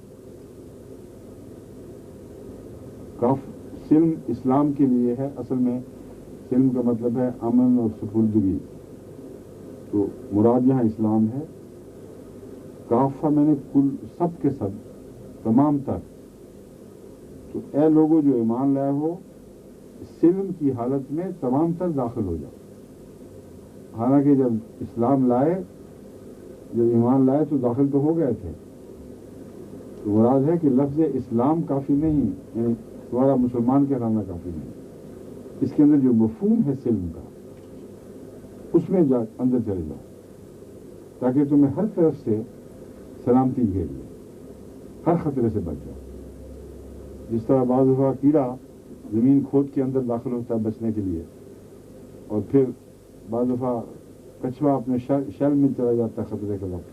سلم اسلام کے لیے ہے، اصل میں سلم کا مطلب ہے امن اور سپردگی، تو مراد یہاں اسلام ہے۔ کافہ میں نے کل، سب کے سب، تمام تر۔ تو اے لوگوں جو ایمان لائے ہو، سلم کی حالت میں تمام تر داخل ہو جاؤ۔ حالانکہ جب ایمان لائے تو داخل تو ہو گئے تھے، تو مراد ہے کہ لفظ اسلام کافی نہیں، یعنی تمہارا مسلمان کہلانا کافی نہیں، اس کے اندر جو مفہوم ہے سلم کا، اس میں اندر چلے جاؤ، تاکہ تمہیں ہر طرف سے سلامتی گھیر لے، ہر خطرے سے بچ جاؤ۔ جس طرح بعض دفعہ کیڑا زمین کھود کے اندر داخل ہوتا ہے بچنے کے لیے، اور پھر بعض دفعہ کچھوا اپنے شیل میں چلا جاتا ہے خطرے کے وقت۔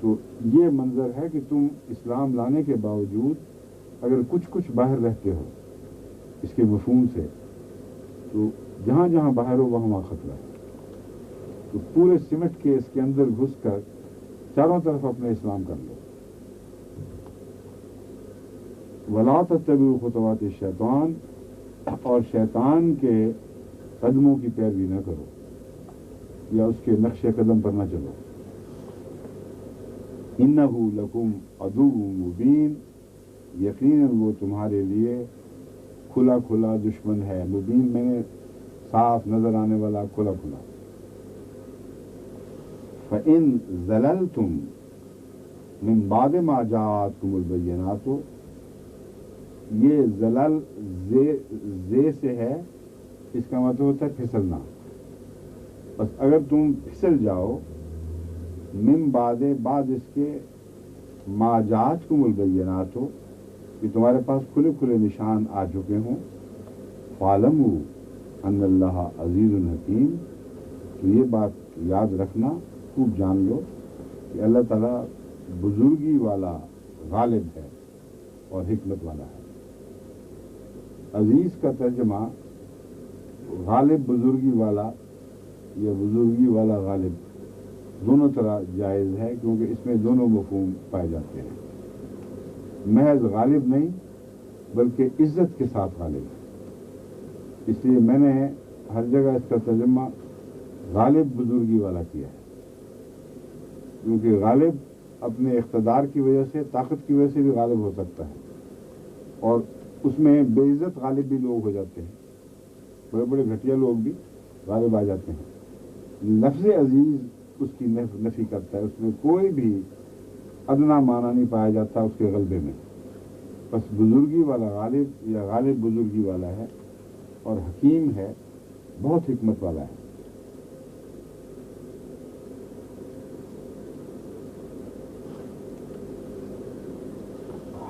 تو یہ منظر ہے کہ تم اسلام لانے کے باوجود اگر کچھ باہر رہتے ہو اس کے مفہوم سے، تو جہاں جہاں باہر ہو وہاں خطرہ ہے، تو پورے سمٹ کے اس کے اندر گھس کر چاروں طرف اپنے اسلام کر لو۔ وَلَا تَتَّبِعُوا خُطُوَاتِ الشَّيْطَانِ، اور شیطان کے قدموں کی پیروی نہ کرو، یا اس کے نقش قدم پر نہ چلو۔ إِنَّهُ لَكُمْ عَدُوٌّ مُبِينٌ، یقیناً وہ تمہارے لیے کھلا دشمن ہے۔ مبین میں نے صاف نظر آنے والا، کھلا۔ فَإِن زَلَلْتُمْ مِن بَعْدِ مَا جَاءَتْكُمُ الْبَيِّنَاتُ، یہ زلل زے سے ہے، اس کا مطلب ہوتا ہے پھسلنا۔ بس اگر تم پھسل جاؤ، من بعد اس کے، ما جاءتکم البینات، کہ تمہارے پاس کھلے نشان آ چکے ہوں، فاعلموا ان اللہ عزیز حکیم، تو یہ بات یاد رکھنا، خوب جان لو کہ اللہ تعالیٰ بزرگی والا غالب ہے اور حکمت والا ہے۔ عزیز کا ترجمہ غالب بزرگی والا یا بزرگی والا غالب دونوں طرح جائز ہے، کیونکہ اس میں دونوں مفہوم پائے جاتے ہیں۔ محض غالب نہیں بلکہ عزت کے ساتھ غالب، اس لیے میں نے ہر جگہ اس کا ترجمہ غالب بزرگی والا کیا ہے، کیونکہ غالب اپنے اقتدار کی وجہ سے، طاقت کی وجہ سے بھی غالب ہو سکتا ہے، اور اس میں بے عزت غالب بھی لوگ ہو جاتے ہیں، بڑے بڑے گھٹیا لوگ بھی غالب آ جاتے ہیں۔ لفظ عزیز اس کی نفی کرتا ہے، اس میں کوئی بھی ادنا معنی نہیں پایا جاتا اس کے غلبے میں، بس بزرگی والا غالب یا غالب بزرگی والا ہے، اور حکیم ہے، بہت حکمت والا ہے۔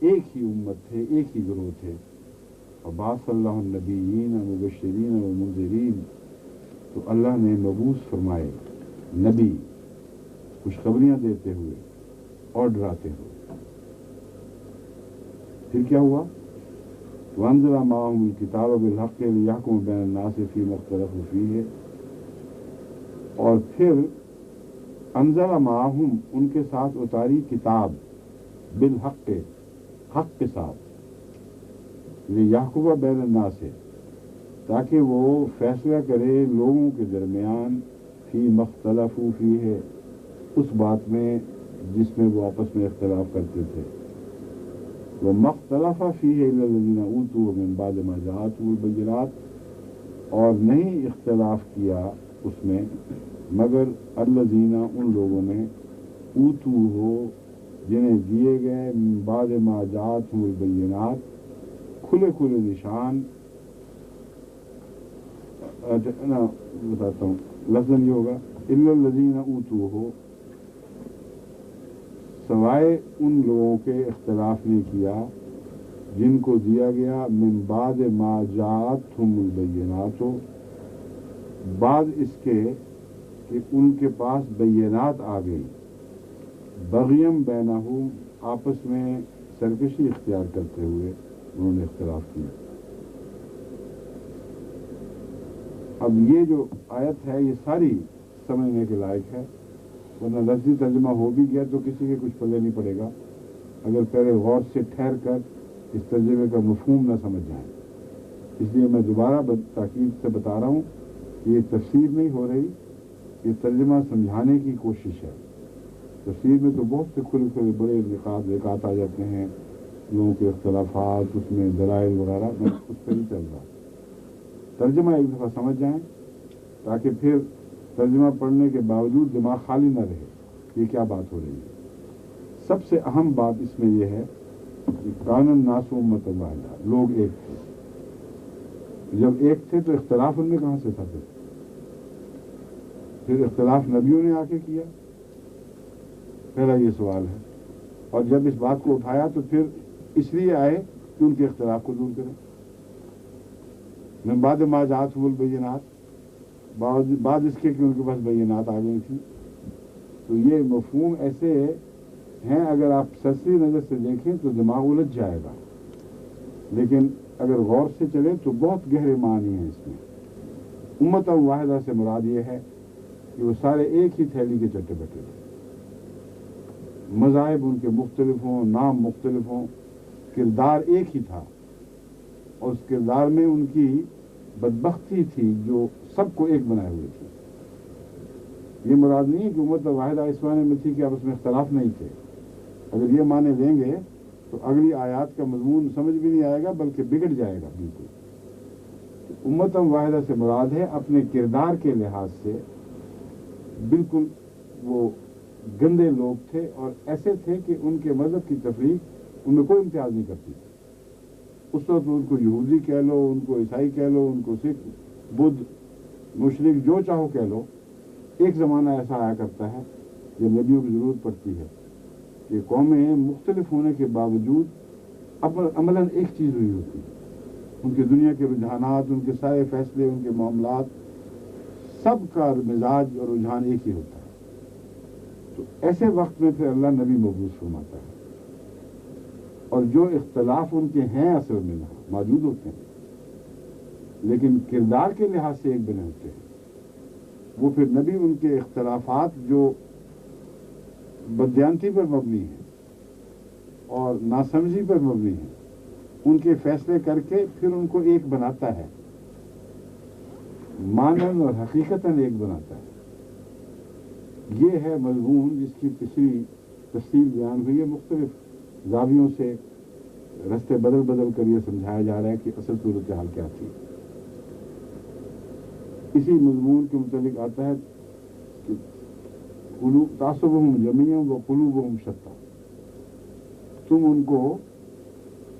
ایک ہی امت تھے، ایک ہی گروہ تھے. اور بعث اللہ النبیین مبشرین و منذرین، تو اللہ نے مبعوث فرمائے نبی خوشخبریاں دیتے ہوئے اور ڈراتے ہوئے. پھر کیا ہوا؟ وانزل معهم الکتاب بالحق لیحکم بین الناس فیما اختلفوا فیہ. اور پھر انزل معهم، ان کے ساتھ اتاری کتاب، بالحق، حق کے ساتھ، لیحکم بین الناس، تاکہ وہ فیصلہ کرے لوگوں کے درمیان فیما اختلفوا فیہ، اس بات میں جس میں وہ آپس میں اختلاف کرتے تھے. وَمَا اخْتَلَفَ فِيهِ إِلَّا الَّذِينَ أُوتُوهُ مِن بَعْدِ مَا جَاءَتْهُمُ الْبَيِّنَاتُ، اور نہیں اختلاف کیا اس میں مگر الذین، ان لوگوں نے، اوتوہ، جنہیں دیے گئے من بعد ما جاءتهم البینات، کھلے کھلے نشان. بتاتا ہوں، لفظ یہ ہوگا الا الذین اوتوہ، سوائے ان لوگوں کے اختلاف نے کیا جن کو دیا گیا من بعد ما جاءتهم البینات، بعد اس کے کہ ان کے پاس بینات آ گئی. بغیم بینہم، آپس میں سرکشی اختیار کرتے ہوئے انہوں نے اختلاف کیا. اب یہ جو آیت ہے یہ ساری سمجھنے کے لائق ہے، ورنہ لفظی ترجمہ ہو بھی گیا تو کسی کے کچھ پلے نہیں پڑے گا اگر پہلے غور سے ٹھہر کر اس ترجمے کا مفہوم نہ سمجھ جائیں. اس لیے میں دوبارہ تاکید سے بتا رہا ہوں کہ یہ تفسیر نہیں ہو رہی، یہ ترجمہ سمجھانے کی کوشش ہے. تفسیر میں تو بہت سے کھلے کھلے بڑے نکات آ جاتے ہیں، لوگوں کے اختلافات، اس میں دلائل وغیرہ، میں اس پہ نہیں چل رہا. ترجمہ ایک دفعہ سمجھ جائیں تاکہ پھر ترجمہ پڑھنے کے باوجود دماغ خالی نہ رہے یہ کیا بات ہو رہی ہے. سب سے اہم بات اس میں یہ ہے کہ کان الناس امۃ واحدہ، لوگ ایک تھے. جب ایک تھے تو اختلاف ان میں کہاں سے تھا؟ پھر اختلاف نبیوں نے آ کے کیا، پہلا یہ سوال ہے. اور جب اس بات کو اٹھایا تو پھر اس لیے آئے کہ ان کے اختلاف کو دور کریں. من بعد ما جاءتهم البینات، بعد اس کے کہ ان کے پاس بینات آ گئی تھی. تو یہ مفہوم ایسے ہیں اگر آپ سرسری نظر سے دیکھیں تو دماغ الجھ جائے گا، لیکن اگر غور سے چلے تو بہت گہرے معنی ہیں اس میں. امت واحدہ سے مراد یہ ہے کہ وہ سارے ایک ہی تھیلی کے چٹے بٹے تھے. مذاہب ان کے مختلف ہوں، نام مختلف ہوں، کردار ایک ہی تھا، اور اس کردار میں ان کی بدبختی تھی جو سب کو ایک بنائے ہوئے تھی. یہ مراد نہیں ہے کہ امت واحدہ اس معنی میں تھی کہ آپس میں اختلاف نہیں تھے. اگر یہ معنی لیں گے تو اگلی آیات کا مضمون سمجھ بھی نہیں آئے گا بلکہ بگڑ جائے گا بالکل. امت واحدہ سے مراد ہے اپنے کردار کے لحاظ سے بالکل وہ گندے لوگ تھے، اور ایسے تھے کہ ان کے مذہب کی تفریق ان میں کوئی امتیاز نہیں کرتی. اس وقت ان کو یہودی کہہ لو، ان کو عیسائی کہہ لو، ان کو سکھ، بدھ، مشرک، جو چاہو کہہ لو. ایک زمانہ ایسا آیا کرتا ہے جب نبیوں کی ضرورت پڑتی ہے کہ قومیں مختلف ہونے کے باوجود عملاً ایک چیز ہوئی ہوتی ہے. ان کی دنیا کے رجحانات، ان کے سارے فیصلے، ان کے معاملات، سب کا مزاج اور رجحان ایک ہی ہوتا ہے. تو ایسے وقت میں پھر اللہ نبی مبعوث فرماتا ہے، اور جو اختلاف ان کے ہیں اصل میں موجود ہوتے ہیں لیکن کردار کے لحاظ سے ایک بنے ہوتے ہیں. وہ پھر نبی ان کے اختلافات جو بددیانتی پر مبنی ہیں اور ناسمجھی پر مبنی ہیں، ان کے فیصلے کر کے پھر ان کو ایک بناتا ہے، مانن اور حقیقتاً ایک بناتا ہے. یہ ہے مضمون جس کی پچھلی تفصیل بیان ہوئی ہے. مختلف زاویوں سے رستے بدل بدل کر یہ سمجھایا جا رہا ہے کہ اصل صورتحال کیا تھی. اسی مضمون کے متعلق آتا ہے کہ تعصبہم جمیعا وقلوبہم شتیٰ، تم ان کو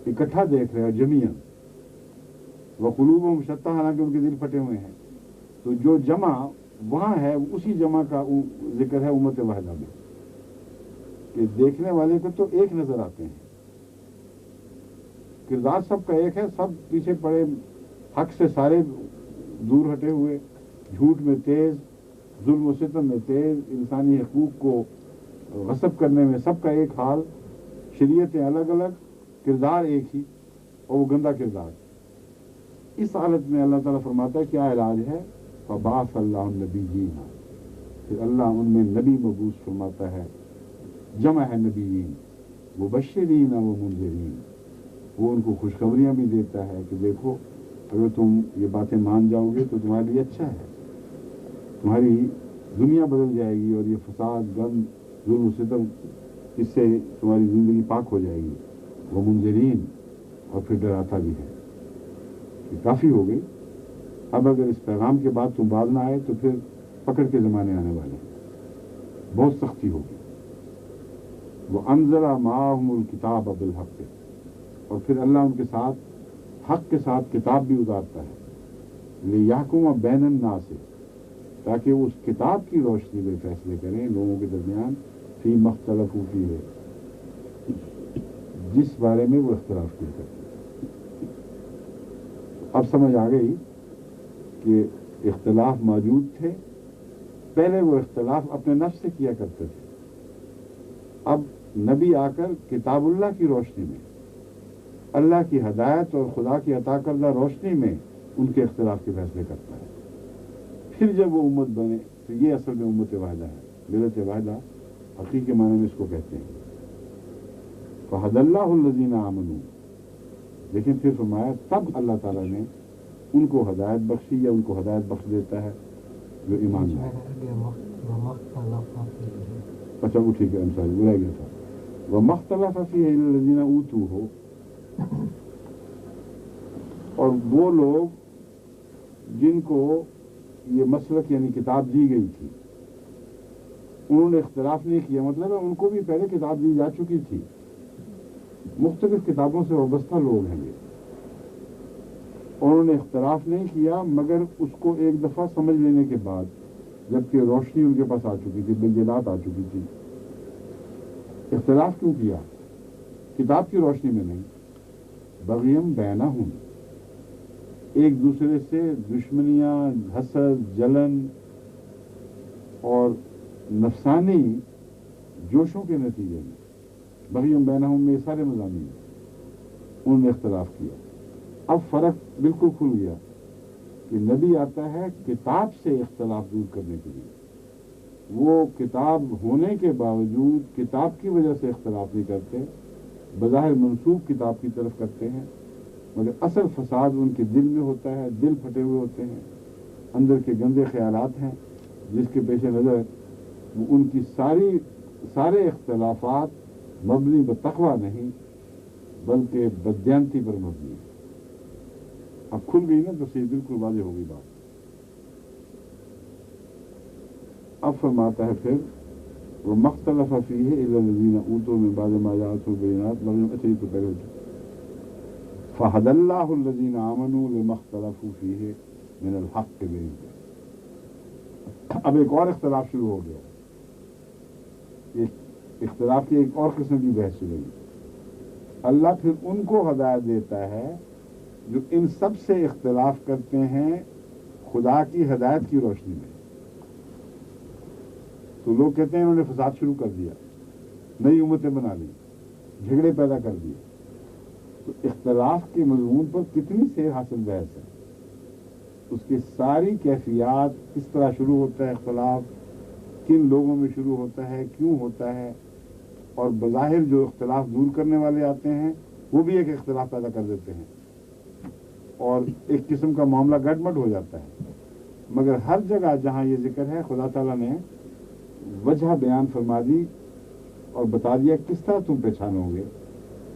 اکٹھا دیکھ رہے ہو جمیعا، وقلوبہم شتیٰ، حالانکہ ان کے دل پھٹے ہوئے ہیں. تو جو جمع وہاں ہے اسی جمع کا ذکر ہے امت واحدہ میں، کہ دیکھنے والے کو تو ایک نظر آتے ہیں کردار سب کا ایک ہے, سب پیچھے پڑے, حق سے سارے دور ہٹے ہوئے, جھوٹ میں تیز, ظلم و ستم میں تیز, انسانی حقوق کو غصب کرنے میں سب کا ایک حال, شریعتیں الگ الگ, کردار ایک ہی, اور وہ گندا کردار. اس حالت میں اللہ تعالیٰ فرماتا ہے کیا علاج ہے؟ فبعث اللہ النبیین, پھر اللہ ان میں نبی مبعوث فرماتا ہے, جمع ہے نبیین, مبشرین و منذرین, وہ ان کو خوشخبریاں بھی دیتا ہے کہ دیکھو اگر تم یہ باتیں مان جاؤ گے تو تمہارے لیے اچھا ہے, تمہاری دنیا بدل جائے گی اور یہ فساد, گند, ظلم و ستم, اس سے تمہاری زندگی پاک ہو جائے گی. وہ منذرین, اور پھر ڈراتا بھی ہے کہ کافی ہو گئی, اب اگر اس پیغام کے بعد تم باز نہ آئے تو پھر پکڑ کے زمانے آنے والے ہیں, بہت سختی ہوگی. وہ انزل معہم الکتاب بالحق, اور پھر اللہ ان کے ساتھ حق کے ساتھ کتاب بھی اتارتا ہے, لیحکم بین الناس, تاکہ وہ اس کتاب کی روشنی میں فیصلے کریں لوگوں کے درمیان, فی مختلف فیہ, جس بارے میں وہ اختلاف کیا کرتے ہیں. اب سمجھ آ گئی کہ اختلاف موجود تھے, پہلے وہ اختلاف اپنے نفس سے کیا کرتے تھے, اب نبی آ کر کتاب اللہ کی روشنی میں, اللہ کی ہدایت اور خدا کی عطا کردہ روشنی میں ان کے اختلاف کے فیصلے کرتا ہے. پھر جب وہ امت بنے تو یہ اصل میں امت واحدہ ہے, ملت واحدہ حقیقی معنی میں اس کو کہتے ہیں. فہد اللہ الذین آمنوا, لیکن پھر فرمایا تب اللہ تعالیٰ نے ان کو ہدایت بخشی, یا ان کو ہدایت بخش دیتا ہے جو ایمان لائے. اچھا وہ ٹھیک ہے, ہم ساری برا گیا تھا. وَمَخْتَلَفَ فِيهِ إِلَّا الَّذِينَ أُوتُوهُ, اور وہ لوگ جن کو یہ مسلک یعنی کتاب دی گئی تھی انہوں نے اختلاف نہیں کیا, مطلب ہے ان کو بھی پہلے کتاب دی جا چکی تھی, مختلف کتابوں سے وابستہ لوگ ہیں یہ, انہوں نے اختلاف نہیں کیا مگر اس کو ایک دفعہ سمجھ لینے کے بعد, جبکہ روشنی ان کے پاس آ چکی تھی, بینات آ چکی تھی. اختلاف کیوں کیا؟ کتاب کی روشنی میں نہیں, بغیم بینہم, ایک دوسرے سے دشمنیاں, حسد, جلن اور نفسانی جوشوں کے نتیجے میں, بغیم بینہم میں یہ سارے مضامین انہوں نے اختلاف کیا. اب فرق بالکل کھل گیا کہ نبی آتا ہے کتاب سے اختلاف دور کرنے کے لیے. وہ کتاب ہونے کے باوجود کتاب کی وجہ سے اختلاف نہیں کرتے, بظاہر منسوب کتاب کی طرف کرتے ہیں, مگر اصل فساد ان کے دل میں ہوتا ہے, دل پھٹے ہوئے ہوتے ہیں, اندر کے گندے خیالات ہیں, جس کے پیش نظر وہ ان کی سارے اختلافات مبنی بتقویٰ نہیں بلکہ بددیانتی پر مبنی ہے. اب کھل گئی نا تو صحیح, بالکل واضح ہو گئی بات. اب فرماتا ہے پھر وہ مختلف فیہ الا الذین اوتوا من بعد ما جاءتهم البینات, مگر اچھا یہ تو پہلے ہو چکا. فہد اللہ الذین آمنوا لما اختلفوا فیہ من الحق بإذنہ. اب ایک اور اختلاف شروع ہو گیا, اختلاف کی ایک اور قسم کی بحث شروع ہوئی. اللہ پھر ان کو ہدایت دیتا ہے جو ان سب سے اختلاف کرتے ہیں خدا کی ہدایت کی روشنی میں. تو لوگ کہتے ہیں انہوں نے فساد شروع کر دیا, نئی امتیں بنا لی, جھگڑے پیدا کر دیے. تو اختلاف کے مضمون پر کتنی سیر حاصل بحث ہے, اس کی ساری کیفیات, کس طرح شروع ہوتا ہے اختلاف, کن لوگوں میں شروع ہوتا ہے, کیوں ہوتا ہے, اور بظاہر جو اختلاف دور کرنے والے آتے ہیں وہ بھی ایک اختلاف پیدا کر دیتے ہیں اور ایک قسم کا معاملہ گڈمڈ ہو جاتا ہے. مگر ہر جگہ جہاں یہ ذکر ہے خدا تعالیٰ نے وجہ بیان فرما دی اور بتا دیا کس طرح تم پہچانو گے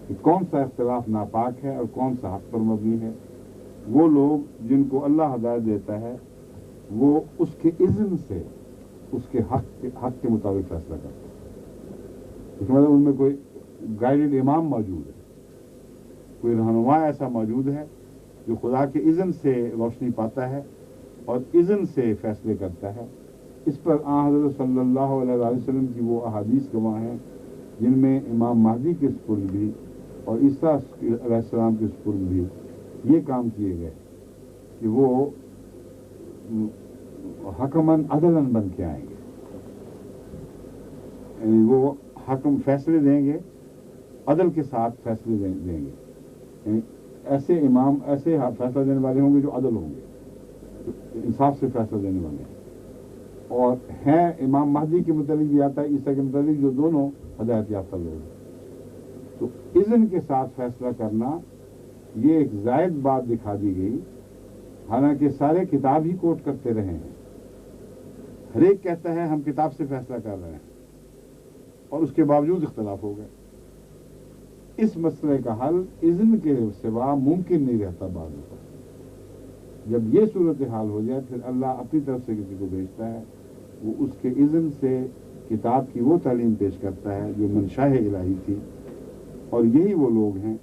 کہ کون سا اختلاف ناپاک ہے اور کون سا حق پر مبنی ہے. وہ لوگ جن کو اللہ ہدایت دیتا ہے وہ اس کے اذن سے اس کے حق کے مطابق فیصلہ کرتے ہیں. اس مطلب ان میں کوئی گائیڈڈ امام موجود ہے, کوئی رہنما ایسا موجود ہے جو خدا کے اذن سے روشنی پاتا ہے اور اذن سے فیصلے کرتا ہے. اس پر حضرت صلی اللہ علیہ وسلم کی وہ احادیث گواہ ہیں جن میں امام مہدی کے سپرد بھی اور عیسیٰ علیہ السلام کے سپرد بھی یہ کام کیے گئے کہ وہ حکمن عدلن بن کے آئیں گے، یعنی وہ حکم فیصلے دیں گے، عدل کے ساتھ فیصلے دیں گے، یعنی ایسے امام ایسے فیصلہ دینے والے ہوں گے جو عدل ہوں گے، جو انصاف سے فیصلہ دینے والے ہیں، اور ہیں امام مہدی کے متعلق بھی آتا ہے، عیسیٰ کے متعلق، جو دونوں ہدایت یافتہ لوگ ہیں۔ تو اذن کے ساتھ فیصلہ کرنا یہ ایک زائد بات دکھا دی گئی، حالانکہ سارے کتاب ہی کوٹ کرتے رہے ہیں، ہر ایک کہتا ہے ہم کتاب سے فیصلہ کر رہے ہیں، اور اس کے باوجود اختلاف ہو گئے۔ اس مسئلے کا حل اذن کے سوا ممکن نہیں رہتا بعض اوقات۔ جب یہ صورتحال ہو جائے پھر اللہ اپنی طرف سے کسی کو بھیجتا ہے، وہ اس کے اذن سے کتاب کی وہ تعلیم پیش کرتا ہے جو منشاء الہی تھی، اور یہی وہ لوگ ہیں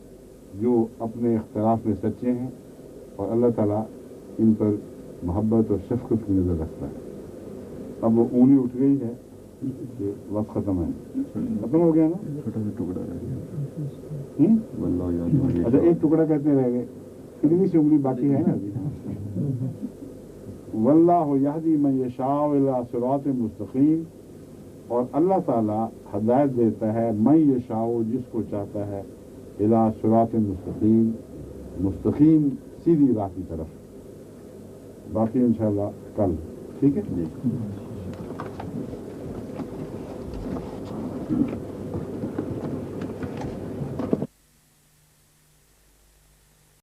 جو اپنے اختلاف میں سچے ہیں، اور اللہ تعالیٰ ان پر محبت اور شفقت کی نظر رکھتا ہے۔ اب وہ اونی اٹھ گئی ہے کہ وقت ختم ہے، ختم ہو گیا نا؟ چھوٹا سا ٹکڑا رہ گیا، واللہ یاد ہے۔ اچھا ایک ٹکڑا کہتے رہ گئے، اتنی سی انگلی باقی ہے نا ابھی۔ واللہ یہدی من یشاء الی صراط مستقیم، اور اللہ تعالیٰ ہدایت دیتا ہے من یشاء جس کو چاہتا ہے، الی صراط مستقیم، مستقیم سیدھی راہ کی طرف۔ باقی انشاءاللہ کل، ٹھیک ہے؟ جی۔